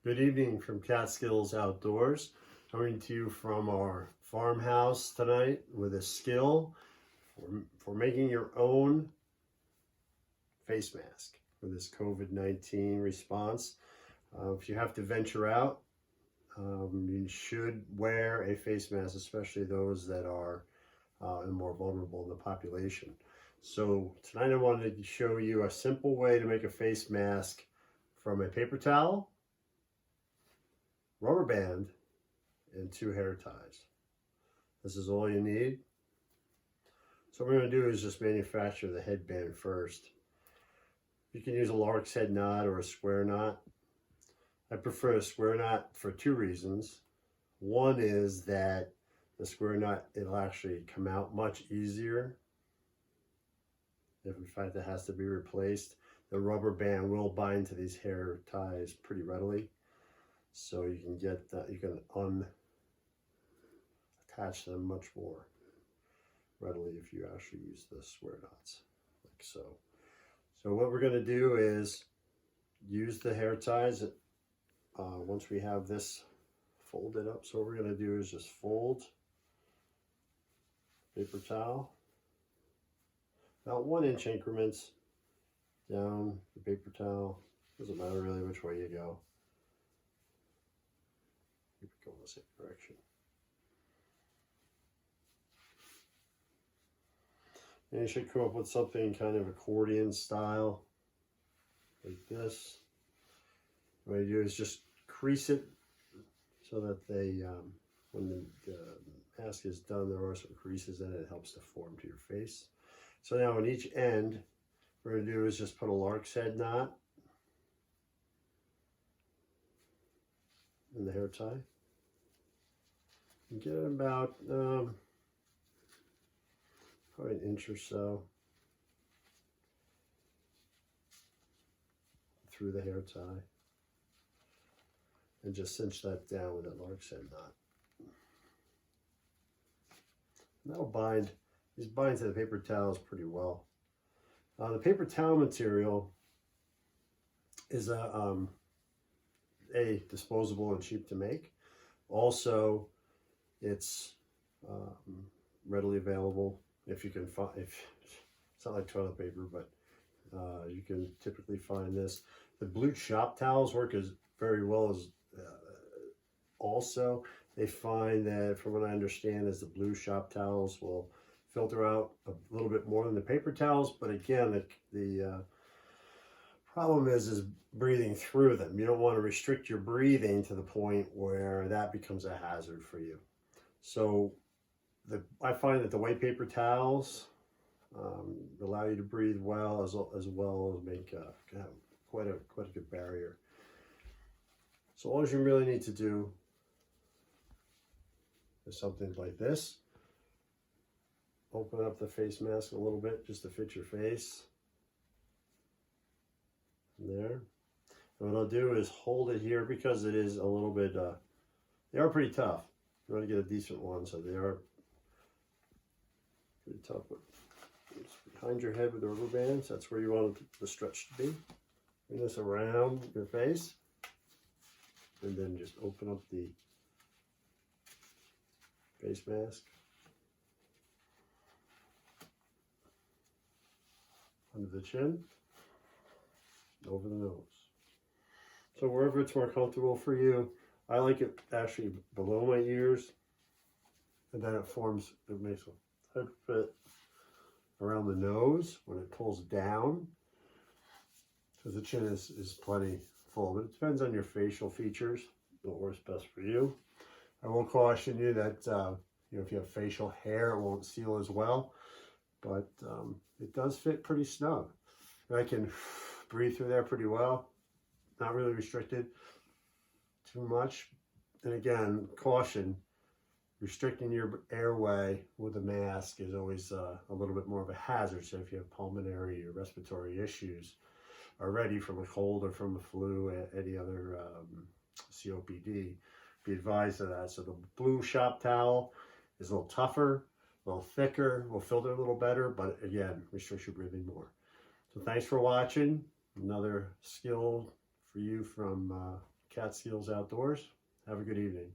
Good evening from Catskills Outdoors. Coming to you from our farmhouse tonight with a skill for making your own face mask for this COVID-19 response. If you have to venture out, you should wear a face mask, especially those that are more vulnerable in the population. So tonight I wanted to show you a simple way to make a face mask from a paper towel, rubber band, and 2 hair ties. This is all you need. So what we're going to do is just manufacture the headband first. You can use a lark's head knot or a square knot. I prefer a square knot for 2 reasons. One is that the square knot, it'll actually come out much easier. If in fact it has to be replaced, the rubber band will bind to these hair ties pretty readily. So you can get that, you can unattach them much more readily if you actually use the square knots, like so. So what we're going to do is use the hair ties once we have this folded up. So what we're going to do is just fold paper towel about 1-inch increments down the paper towel. Doesn't matter really which way you go. Keep it going the same direction. And you should come up with something kind of accordion style, like this. What you do is just crease it so that they, when the mask is done, there are some creases in it. It helps to form to your face. So now on each end, what we're going to do is just put a lark's head knot in the hair tie. And get it about probably 1 inch or so through the hair tie. And just cinch that down with that lark's head knot. And that'll bind, these bind to the paper towels pretty well. The paper towel material is a disposable and cheap to make. Also, it's readily available if you can find, it's not like toilet paper, but you can typically find this. The blue shop towels work as very well as also. They find that, from what I understand, is the blue shop towels will filter out a little bit more than the paper towels, but again, the problem is breathing through them. You don't want to restrict your breathing to the point where that becomes a hazard for you. So I find that the white paper towels allow you to breathe well, as well as make quite a good barrier. So all you really need to do is something like this. Open up the face mask a little bit just to fit your face. There. And what I'll do is hold it here because it is a little bit, they are pretty tough. You want to get a decent one, so they are pretty tough. But it's behind your head with the rubber bands. That's where you want the stretch to be. Bring this around your face, and then just open up the face mask under the chin, over the nose. So wherever it's more comfortable for you. I like it actually below my ears, and then it makes a tight fit around the nose when it pulls down, because the chin is plenty full, but it depends on your facial features, what works best for you. I will caution you that if you have facial hair, it won't seal as well, but it does fit pretty snug. And I can breathe through there pretty well, not really restricted too much. And again, caution, restricting your airway with a mask is always a little bit more of a hazard. So if you have pulmonary or respiratory issues already from a cold or from a flu, any other COPD, be advised of that. So the blue shop towel is a little tougher, a little thicker, will filter a little better, but again, restricts your breathing more. So thanks for watching. Another skill for you from Catskills Outdoors. Have a good evening.